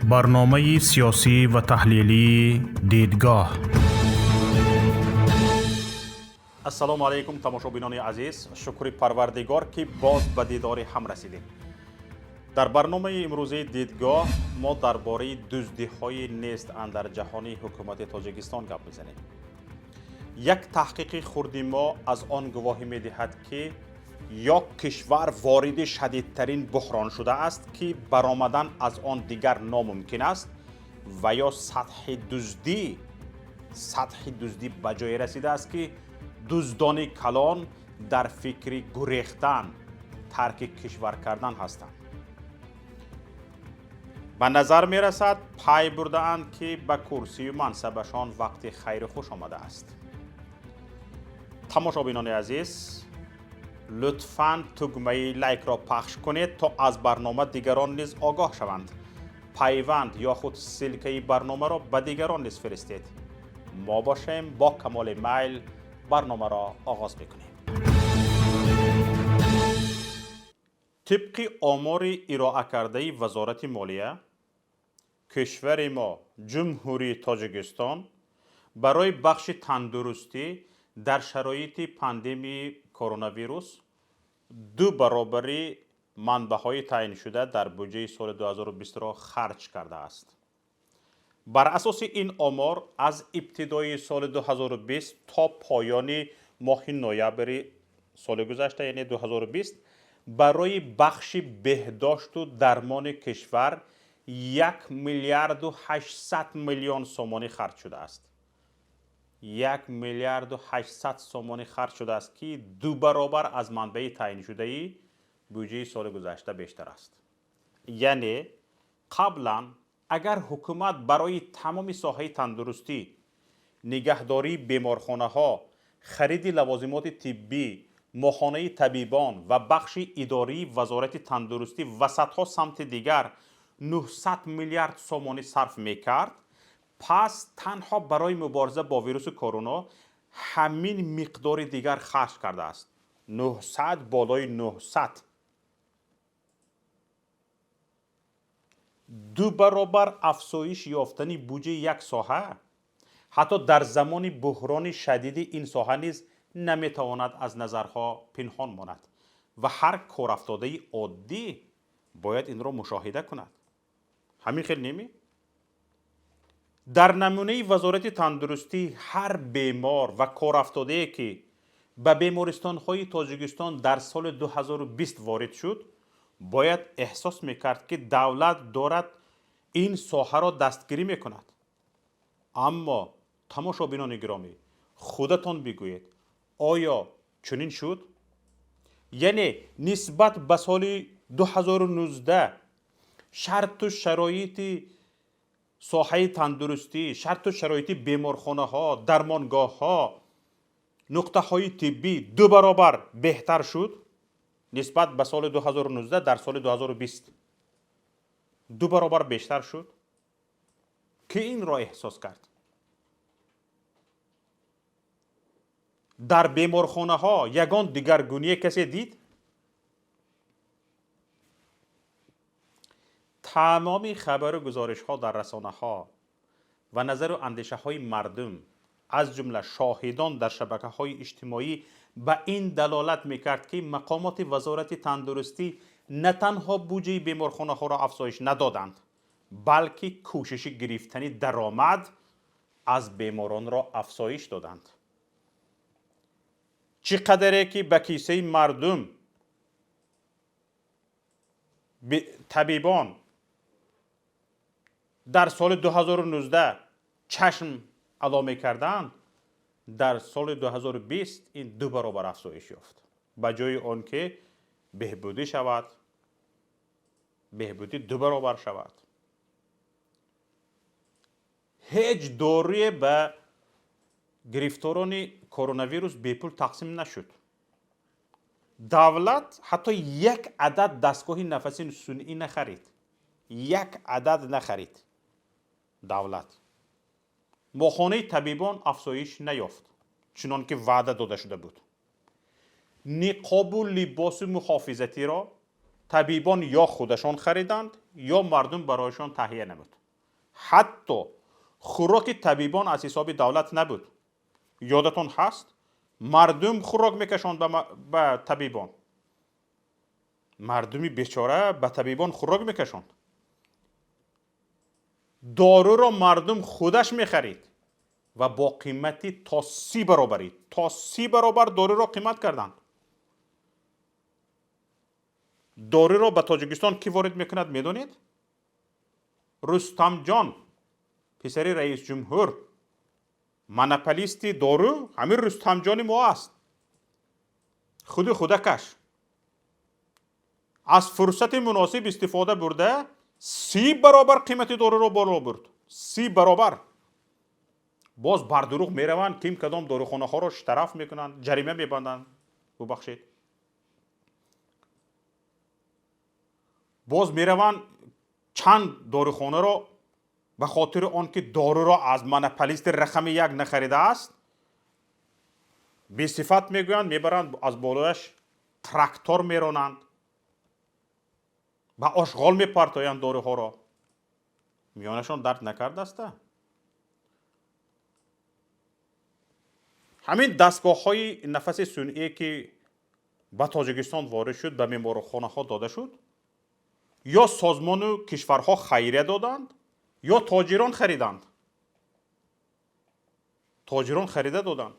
برنامه سیاسی و تحلیلی دیدگاه. السلام علیکم تماشابینان عزیز، شکر پروردگار که باز به دیدار هم رسیدیم. در برنامه امروزی دیدگاه ما درباره دزدی‌های نیست اندر جهانی حکومت تاجیکستان گپ میزنیم. یک تحقیق خردی ما از آن گواهی میدهد که یا کشور وارد شدیدترین بحران شده است که برآمدن از آن دیگر ناممکن است و یا سطح دزدی به جای رسیده است که دزدان کلان در فکر گریختن، ترک کشور کردن هستند. به نظر می رسد پای برده اند که به کرسی و منصبشان وقت خیر خوش آمده است. تماشابینان عزیز، لطفاً تگمه لایک را پخش کنید تا از برنامه دیگران نیز آگاه شوند. پیوند یا خود سلکه برنامه را به دیگران نیز فرستید. ما باشیم با کمال میل برنامه را آغاز میکنیم. طبق آمار ارائه کرده وزارت مالیه، کشور ما جمهوری تاجیکستان برای بخش تندرستی در شرایط پاندمی کرونا ویروس 2 برابر منبع‌های تعیین شده در بودجه سال 2020 را خرج کرده است. بر اساس این آمار از ابتدای سال 2020 تا پایان ماه نوامبر سال گذشته یعنی 2020 برای بخش بهداشت و درمان کشور 1 میلیارد و 800 میلیون سومانی خرج شده است. 1 میلیارد و 800 سومانی خرج شده است که 2 برابر از منبع تعیین شده بودجه سال گذشته بیشتر است. یعنی قبلا اگر حکومت برای تمام ساحه تندرستی، نگهداری بیمارخانه ها، خرید لوازمات طبی، ماهانه طبیبان و بخش اداری وزارت تندرستی و صدها سمت دیگر 900 میلیارد سومانی صرف میکرد، پس تنها برای مبارزه با ویروس کرونا همین مقدار دیگر خرج کرده است. 900 بالای 900. 2 برابر افزایش یافتن بودجه یک ساحه حتی در زمان بحران شدید این ساحه نیز نمیتواند از نظرها پنهان ماند و هر کارافتاده عادی باید این را مشاهده کند. همین خیلی نمی؟ در نمونه وزارت تندرستی هر بیمار و کارافتاده که به بیمارستان‌های تاجیکستان در سال 2020 وارد شد باید احساس میکرد که دولت دارد این ساحه را دستگیری میکند. اما تماشابینان گرامی، خودتان بگویید آیا چنین شد؟ یعنی نسبت به سال 2019 شرط و شرایط ساحه تندرستی، شرط و شرایط بیمارخانه ها، درمانگاه ها، نقطه های طبی 2 برابر بهتر شد نسبت به سال 2019. در سال 2020 2 برابر بیشتر شد که این را احساس کرد. در بیمارخانه ها یگان دیگرگونی کسی دید؟ تمام خبر و گزارش ها در رسانه ها و نظر و اندیشه های مردم از جمله شاهدان در شبکه های اجتماعی به این دلالت میکرد که مقامات وزارت تندرستی نه تنها بودجه بیمارخانه ها را افزایش ندادند بلکه کوشش گرفتن درآمد از بیماران را افزایش دادند. چقدره که به کیسه مردم طبیبان در سال 2019 چشم علامه کردند، در سال 2020 این 2 برابر افزایش یافت. به جای آن که بهبودی شود، بهبودی 2 برابر شود. هیچ داروی به گرفتاران کرونا ویروس بیپول تقسیم نشد. دولت حتی 1 عدد دستگاه نفس صنعی نخرید. 1 عدد نخرید. دولت ماهانه طبیبان افزایش نیافت چنان که وعده داده شده بود. نقاب و لباس محافظتی را طبیبان یا خودشان خریدند یا مردم برایشان تهیه نمود. حتی خوراک طبیبان از حساب دولت نبود. یادتون هست مردم خوراک میکشند به طبیبان. مردمی بیچاره به طبیبان خوراک میکشند. دارو را مردم خودش میخرید و با قیمتی تا 30 برابر دارو را قیمت کردند. دارو را به تاجیکستان کی وارد میکند میدونید؟ رستم جان پسر رئیس جمهور منپلیستی دارو همین رستم جان ما است. خودکش از فرصت مناسب استفاده برده 30 برابر قیمت دارو را بالا برد. 30 برابر. باز بر دروغ میروند کیم کدام داروخانه ها را شطرف میکنند، جریمه میبندند. ببخشید. باز میروند چند داروخانه را به خاطر آنکه دارو را از منپلیست رقم 1 نخریده است بی صفت میگویند، میبرند از بالایش تراکتور میرانند، به آشغال میپرتایند داروها را. میانشان درد نکرده است. همین دستگاه های نفس صنعی که به تاجیکستان وارد شد به بیمارخانه ها داده شد، یا سازمان و کشورها خیریه دادند یا تاجران خریدند. تاجران خریده دادند.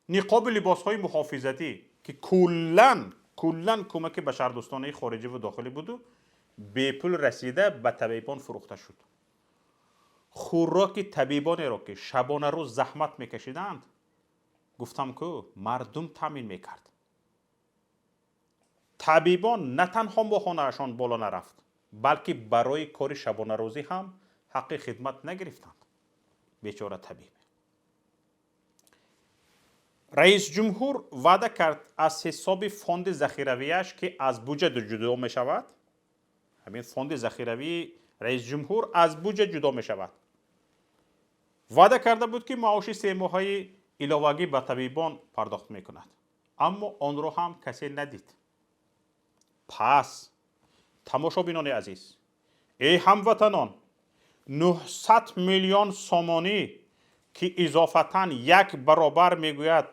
نقاب لباس های محافظتی که کلن کمک به شهردوستانه خارجی و داخلی بود و به پول رسیده به طبیبان فروخته شد. خوراک طبیبان را که شبانه روز زحمت میکشیدند گفتم که مردم تامین میکرد. طبیبان نه تنها ماهانه‌شان بالا نرفت بلکه برای کار شبانه روزی هم حق خدمت نگرفتند. بیچاره طبیب. رئیس جمهور وعده کرد از حساب فوند ذخیرویش که از بودجه جدا می شود، همین فوند ذخیروی رئیس جمهور از بودجه جدا می شود، وعده کرده بود که معاش 3 ماهه علاوگی به طبیبان پرداخت می کند. اما آن را هم کسی ندید. پس تماشابینان عزیز، ای هموطنان، 900 میلیون سومانی که اضافتا 1 برابر میگوید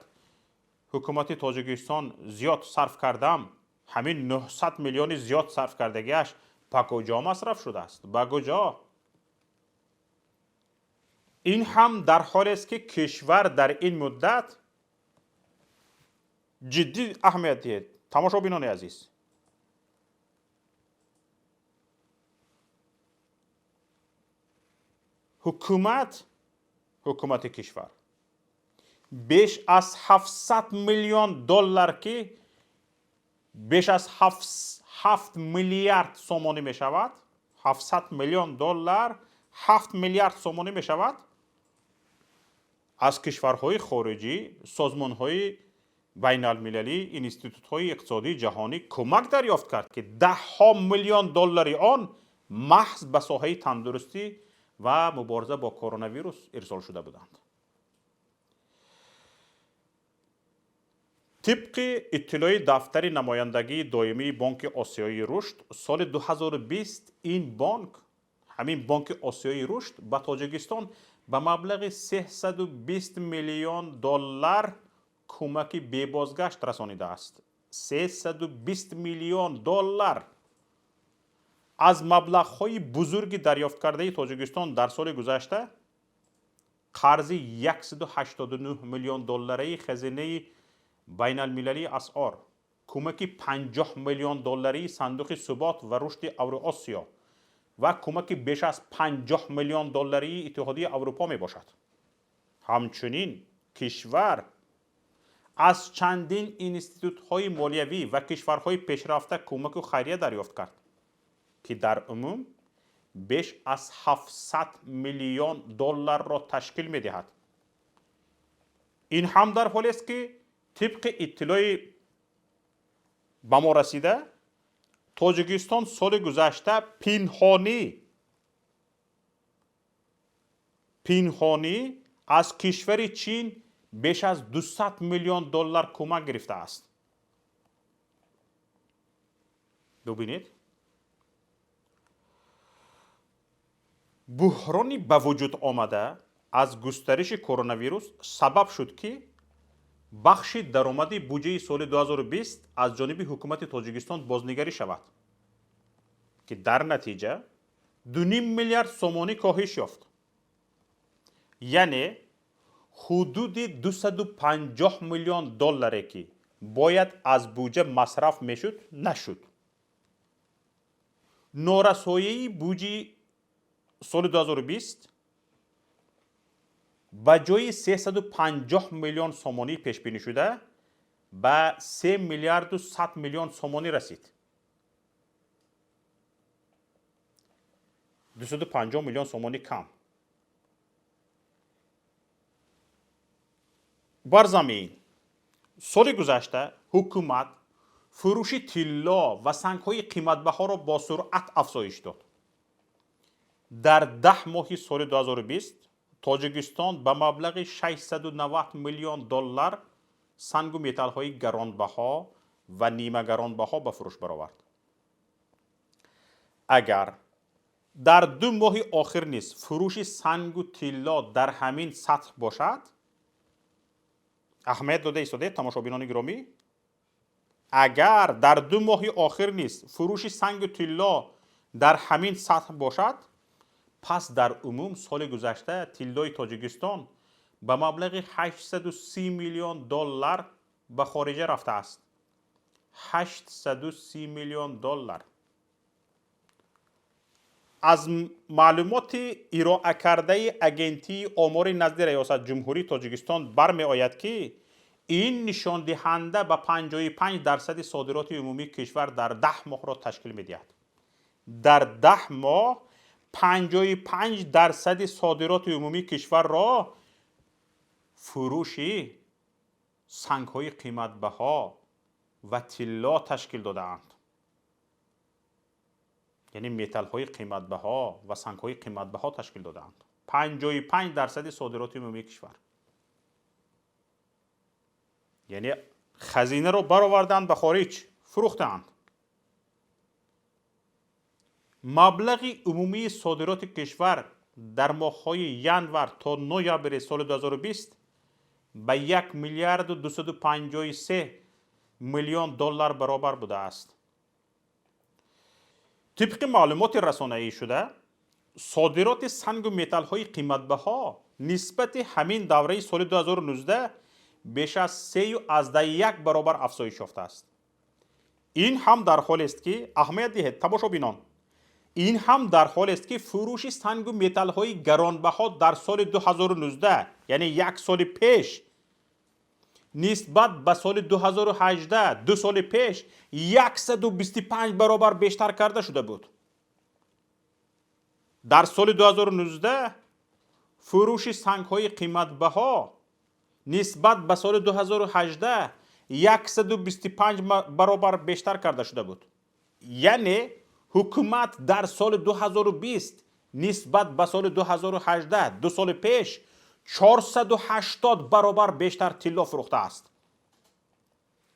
حکومت تاجیکستان زیاد صرف کردم، همین 900 میلیون زیاد صرف کردگیش به کجا مصرف شده است؟ به کجا؟ این هم در حالی است که کشور در این مدت جدی اهمیت دهید. تماشابینان عزیز، حکومت کشور بیش از 700 میلیون دلار که بیش از 7 میلیارد سومانی می شود، 700 میلیون دلار 7 میلیارد سومانی می شود، از کشورهای خارجی، سازمانهای بین المللی، انستیتوت‌های اقتصادی جهانی کمک دریافت کرد که 10 میلیون دلار آن محض به ساحه تندرستی و مبارزه با کرونا ویروس ارسال شده بودند. طبق اطلاع دفتر نمایندگی دائمی بانک آسیایی رشد، سال 2020 این بانک، همین بانک آسیایی رشد، به تاجیکستان به مبلغ 320 میلیون دلار کمک بی بازگشت رسانیده است. 320 میلیون دلار از مبلغ‌های بزرگی دریافت کرده تاجیکستان در سال گذشته. قرض 189 میلیون دلاری خزینه بین المللی اسعار، کمک 50 میلیون دلاری صندوق ثبات و رشد اوراسیا و کمک بیش از 50 میلیون دلاری اتحادیه اروپا می باشد. همچنین کشور از چندین انستیتوت‌های مالیوی و کشورهای پیشرفته کمک و خیریه دریافت کرد که در عموم بیش از 700 میلیون دلار را تشکیل می دهد. این هم در حالی است که طبق اطلاع به ما رسیده، تاجیکستان سال گذشته پنهانی از کشور چین بیش از 200 میلیون دلار کمک گرفته است. ببینید بحرانی به وجود آمده از گسترش کرونا ویروس سبب شد که بخش درآمدی بودجه سال 2020 از جانب حکومت تاجیکستان بازنگری شود که در نتیجه 2.5 میلیارد سومانی کاهش یافت. یعنی حدود 250 میلیون دلاری که باید از بودجه مصرف میشد نشد. نارسایی بودجه سال 2020 با جای 350 میلیون سومانی پیش بینی شده به 3 میلیارد و 100 میلیون سومانی رسید. 250 میلیون سومانی کم. بر زمین سال گذشته حکومت فروش طلا و سنگ‌های قیمت‌بها را با سرعت افزایش داد. در 10 ماه سال 2020 تاجیکستان به مبلغ 690 میلیون دلار سنگ و متال‌های گرانبها و نیمه گرانبها به فروش برآورد. اگر در 2 ماه آخر نیز فروش سنگ و طلا در همین سطح باشد، اهمیت داده ایستاده تماشابینان گرامی، اگر در 2 ماه آخر نیز فروش سنگ و طلا در همین سطح باشد، پس در عموم سال گذشته طلای تاجیکستان به مبلغ 830 میلیون دلار به خارجه رفته است. 830 میلیون دلار. از معلومات ارائه کرده اگنتی آمار نزد ریاست جمهوری تاجیکستان برمی آید که این نشان دهنده به 55% صادرات عمومی کشور در 10 ماه را تشکیل می دهد. در 10 ماه 55% صادرات عمومی کشور را فروش سنگ‌های قیمت‌بها و طلا تشکیل داده‌اند. یعنی متال‌های قیمت‌بها و سنگ‌های قیمت‌بها تشکیل داده‌اند. 55% صادرات عمومی کشور. یعنی خزینه رو برآوردند به خارج، فروختند. مبلغ عمومی صادرات کشور در ماه‌های ینور تا نوامبر سال 2020 به 1 میلیارد و 253 میلیون دلار برابر بوده است. طبق معلومات رسانه‌ای شده، صادرات سنگ و متال‌های قیمت‌بها نسبت همین دوره سال 2019 بیش از 3.1 برابر افزایش یافته است. این هم در حالی است که اهمیت دهید تماشابینان، این هم در حالی است که فروش سنگ و متال‌های گرانبها در سال 2019 یعنی 1 سال پیش نسبت به سال 2018 2 سال پیش 125 برابر بیشتر کرده شده بود. در سال 2019 فروش سنگ‌های قیمت‌بها نسبت به سال 2018 125 برابر بیشتر کرده شده بود. یعنی حکومت در سال 2020 نسبت به سال 2018 2 سال پیش 480 برابر بیشتر طلا فروخته است.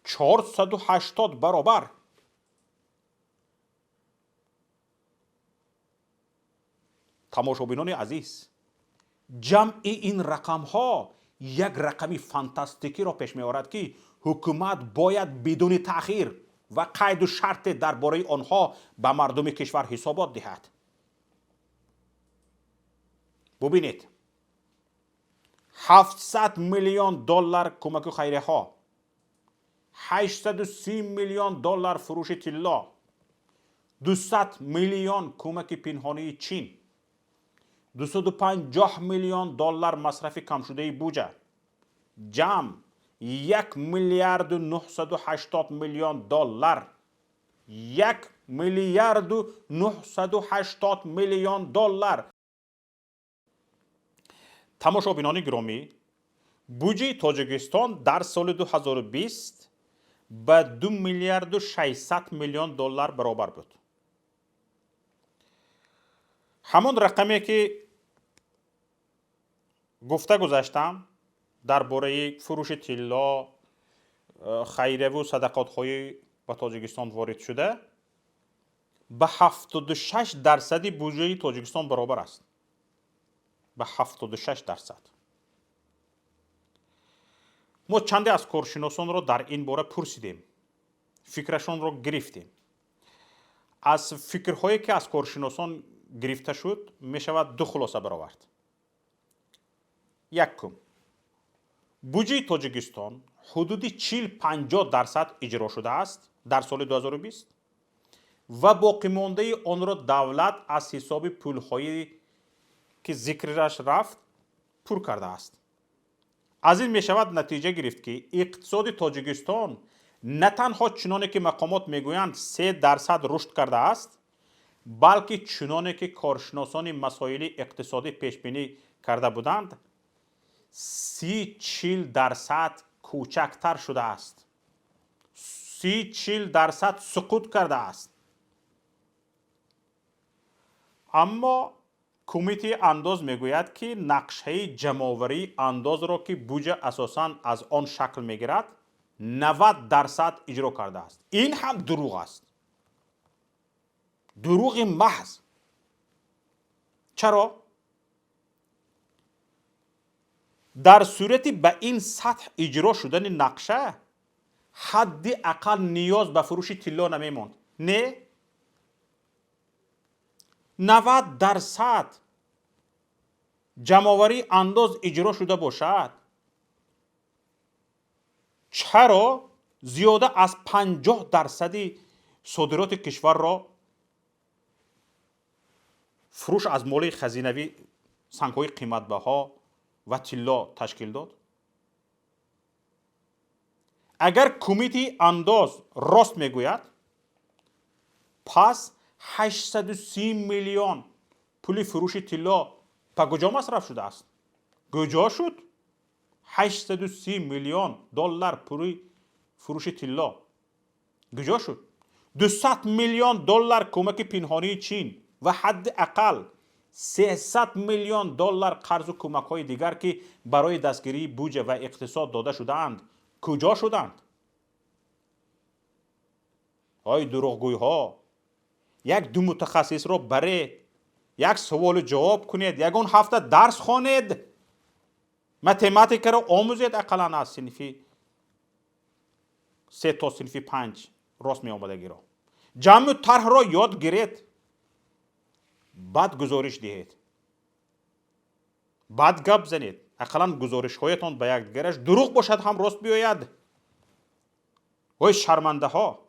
480 برابر. تماشابینان عزیز، جمع این رقم ها یک رقمی فانتاستیکی را پیش می آورد که حکومت باید بدون تأخیر و قید و شرط درباره آنها به مردم کشور حسابات دهد. ببینید 700 میلیون دلار کمک خیریه ها، 830 میلیون دلار فروش طلا، 200 میلیون کمک پنهانی چین، 250 میلیون دلار مصرف کم شده بودجه، جمع 1 میلیارد و 980 میلیون دلار. 1 میلیارد و 980 میلیون دلار. تماشابینان گرامی، بودجه تاجیکستان در سال 2020 به 2 میلیارد و 600 میلیون دلار برابر بود. همون رقمی که گفته گذاشتم درباره فروش طلا، خیریه و صدقات های به تاجیکستان وارد شده، به 76% بودجه تاجیکستان برابر است. به 76%. ما چندی از کارشناسان را در این باره پرسیدیم. فکرشان را گرفتیم. از فکرهایی که از کارشناسان گرفته شد می شود دو خلاصه برآورد. یکم، بودجه تاجیکستان حدودی 40-50% اجرا شده است در سال 2020 و باقی مانده آن را دولت از حساب پول‌هایی که ذکرش رفت پر کرده است. از این می شود نتیجه گرفت که اقتصاد تاجیکستان نه تنها چنانه که مقامات میگویند 3% رشد کرده است، بلکه چنانه که کارشناسان مسائل اقتصادی پیش بینی کرده بودند 30-40% کوچکتر شده است. 30-40% سقوط کرده است. اما کمیته انداز میگوید که نقشه جمع‌آوری انداز را که بودجه اساساً از آن شکل میگیرد 90% اجرا کرده است. این هم دروغ است. دروغ محض. چرا؟ در صورتی به این سطح اجرا شدن نقشه حداقل نیاز به فروش طلا نمیماند. نه؟ 90% جمع‌آوری انداز اجرا شده باشد، چرا زیاده از 50% صادرات کشور را فروش از مال خزینوی سنگ‌های قیمت‌بها و طلا تشکیل داد؟ اگر کمیته انداز راست میگوید، پس 830 میلیون پول فروش طلا به کجا مصرف شده است؟ کجا شد؟ 830 میلیون دلار پول فروش طلا کجا شد؟ 200 میلیون دلار کمک پنهانی چین و حداقل 300 میلیون دلار قرض و کمک‌های دیگر که برای دستگیری بودجه و اقتصاد داده شدند کجا شدند؟ آی دروغگوی‌ها، یک دو متخصص را برید، یک سوال جواب کنید، یگان هفته درس خوانید، متماتیک را آموزید، اقلا از صنف 3 تا صنف 5 راست می آمدگی را جمع طرح را یاد گیرید، بعد گزارش دهید، بعد گپ زنید. اقلا گزارش هایتان به یک دیگرش دروغ باشد هم راست بیاید. وای شرمنده ها.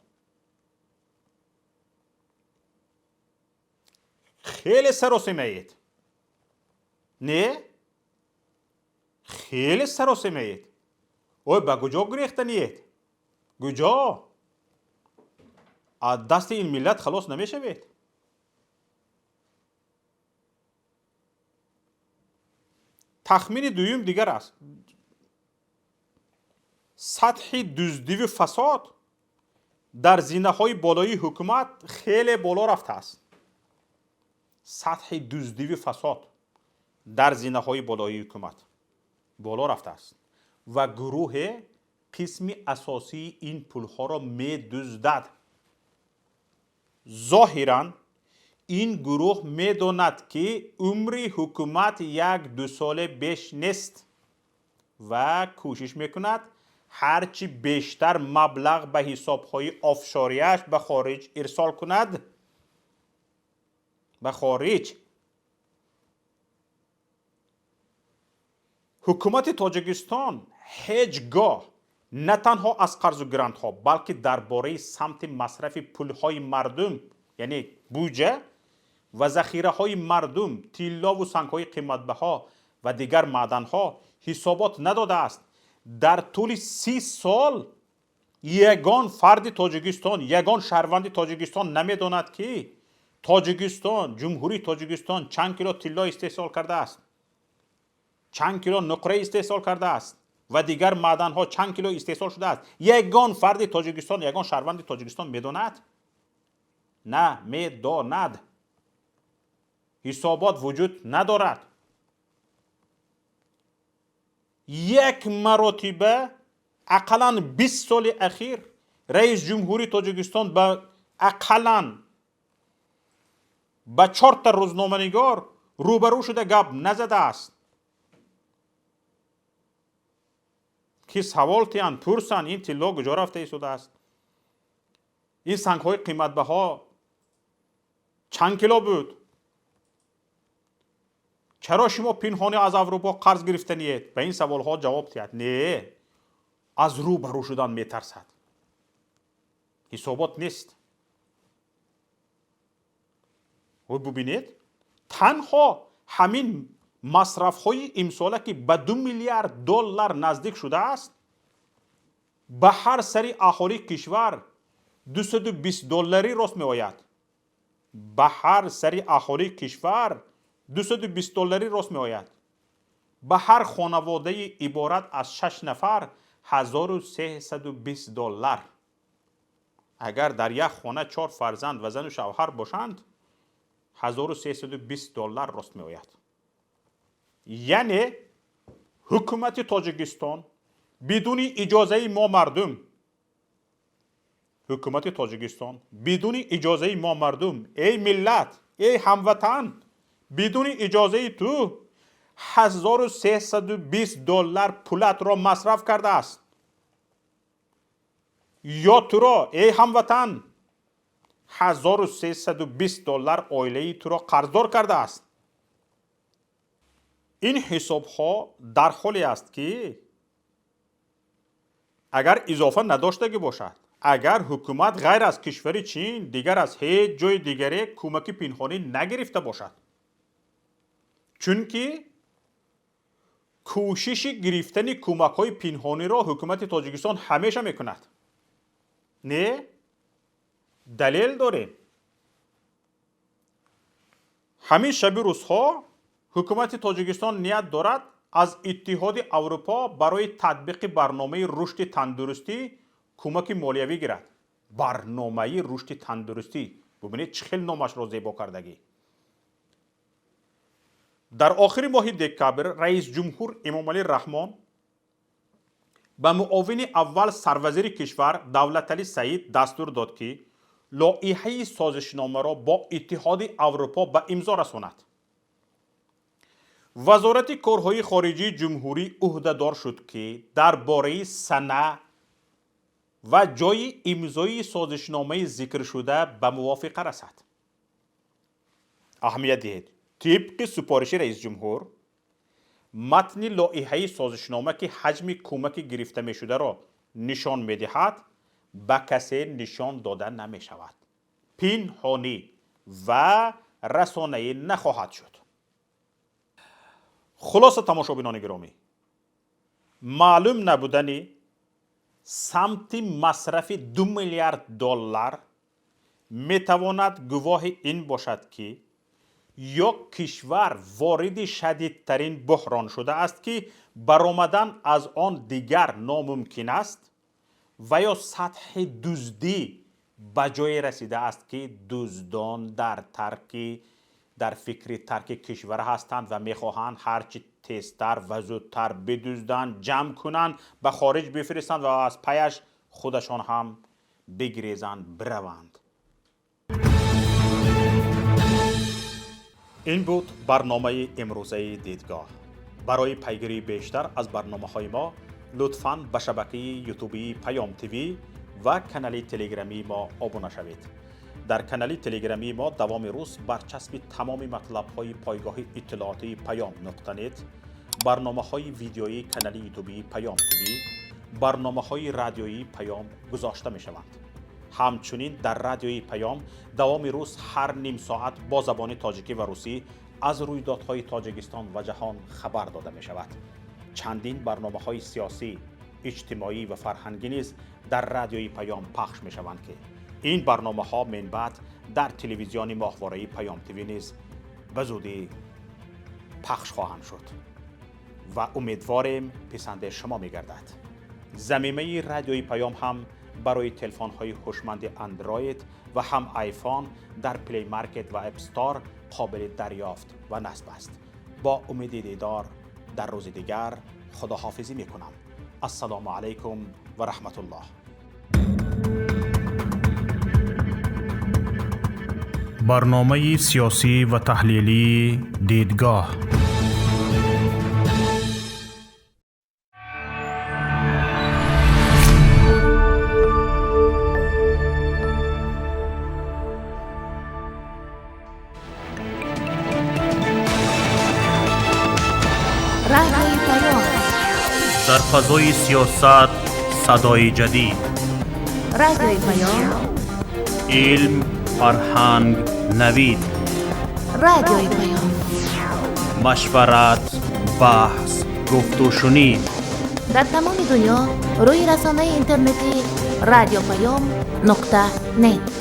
خیلی سراسیمه اید. نه؟ خیلی سراسیمه اید. وای به کجا گریختنید؟ کجا؟ از دست این ملت خلاص نمیشوید. تخمین دویم دیگر است. سطح دزدی و فساد در زینه‌های بالای حکومت خیلی بالا رفته است. سطح دزدی و فساد در زینه‌های بالای حکومت بالا رفته است و گروه قسم اساسی این پول‌ها را می‌دزدد. ظاهراً این گروه می‌داند که عمر حکومت 1-2 سال بیش نیست و کوشش می‌کند هرچی بیشتر مبلغ به حساب‌های آفشاریش به خارج ارسال کند. به خارج. حکومت تاجیکستان هیچگاه نه تنها از قرض و گرانت‌ها بلکه درباره سمت مصرف پول‌های مردم یعنی بودجه و ذخیره‌های مردم، طلا و سنگ‌های قیمت‌بها و دیگر معدن‌ها حسابات نداده است. در طول 30 سال یگان فرد تاجیکستان، یگان شهروند تاجیکستان نمی‌داند که تاجیکستان، جمهوری تاجیکستان چند کیلو طلا استحصال کرده است، چند کیلو نقره استحصال کرده است و دیگر معدن‌ها چند کیلو استحصال شده است. یگان فرد تاجیکستان، یگان شهروند تاجیکستان می‌داند؟ نه می‌داند. حسابات وجود ندارد. یک مرتبه اقلاً 20 سال اخیر رئیس جمهوری تاجیکستان به اقلاً با 4 تا روزنامه‌نگار روبرو شده گپ نزده است که سوال تیان پرسن این طلا کجا رفته ایستاده است، این سنگ های قیمت بها چند کیلو بود، چرا شما پنهانی از اروپا قرض گرفتنید؟ به این سوال ها جواب دهید. نه، از روبرو شدن میترسد، حسابات نیست. و ببینید تنها همین مصرف های امساله که به 2 میلیارد دلار نزدیک شده است، به هر سری اهالی کشور 220 دلاری راست می آید. به هر سری اهالی کشور 220 دلاری راست می آید. به هر خانواده عبارت از 6 نفر 1320 دلار. اگر در یک خانه 4 فرزند و زن و شوهر باشند 1320 دلار راست می آید. یعنی حکومت تاجیکستان بدون اجازه ما مردم، حکومت تاجیکستان بدون اجازه ما مردم، ای ملت، ای هموطن، بدون اجازه تو 1320 دلار پولت را مصرف کرده است. یا تو را ای هموطن 1320 دلار عائله تو را قرضدار کرده است. این حساب ها در حالی است که اگر اضافه نداشته باشد، اگر حکومت غیر از کشور چین دیگر از هیچ جای دیگری کمک پنهانی نگرفته باشد، چون که کوشش گرفتن کمک های پنهانی را حکومت تاجیکستان همیشه میکند. نه، دلیل داره. همین شب روزها حکومت تاجیکستان نیت دارد از اتحاد اروپا برای تطبیق برنامه رشد تندرستی کمک مالیوی گیرد. برنامه رشد تندرستی، ببینید چه خیلی نامش را زیبا کردگی. در آخر ماه دکتبر رئیس جمهور امامعلی رحمان به معاون اول سروزیر کشور دولتعلی سعید دستور داد که لایحه سازشنامه را با اتحاد اروپا به امضا رساند. وزارت کارهای خارجی جمهوری عهدهدار شد که درباره سنه و جای امضای سازشنامه ذکر شده به موافقه رسد. اهمیت دهید. طبق سپارش رئیس جمهور، متن لایحه سازشنامه که حجم کمک گرفته می شده را نشان می دهد به کسی نشان داده نمی شود. پنهانی و رسانه‌ای نخواهد شد. خلاصه تماشابینان گرامی، معلوم نبودن سمت مصرف 2 میلیارد دلار می تواند گواه این باشد که یا کشور وارد شدیدترین بحران شده است که برآمدن از آن دیگر ناممکن است، و یا سطح دزدی به جای رسیده است که دزدان در فکر ترک کشور هستند و میخواهند هرچی تیزتر و زودتر بدزدند، جمع کنند، به خارج بفرستند و از پیش خودشان هم بگریزند، بروند. این بود برنامه امروزه دیدگاه. برای پیگیری بیشتر از برنامه‌های ما لطفاً به شبکه یوتیوبی پیام تیوی و کانال تلگرامی ما ابونه شوید. در کانال تلگرامی ما دوام روز برچسب تمام مطلب‌های پایگاه اطلاعاتی پیام نت، برنامه‌های ویدیویی کانال یوتیوبی پیام تیوی، برنامه‌های رادیویی پیام گذاشته می‌شوند. همچنین در رادیوی پیام دوام روز هر نیم ساعت با زبان تاجیکی و روسی از رویدادهای تاجیکستان و جهان خبر داده می شود. چندین برنامه‌های سیاسی، اجتماعی و فرهنگی نیز در رادیوی پیام پخش می شوند که این برنامه‌ها من بعد در تلویزیون ماهواره پیام تیوی نیز به زودی پخش خواهند شد و امیدواریم پسند شما می گردد. ضمیمه رادیوی پیام هم برای تلفن‌های هوشمند اندروید و هم آیفون در پلی مارکت و اپ استور قابل دریافت و نصب است. با امید دیدار در روز دیگر خداحافظی می‌کنم. السلام علیکم و رحمت الله. برنامه سیاسی و تحلیلی دیدگاه. رادیوی پیام، در فضای سیاست صدای جدید. رادیوی پیام، علم، فرهنگ، نوید. رادیوی پیام، مشورت، بحث، گفت و شنید. در تمام دنیا روی رسانه اینترنتی رادیو پیام .net.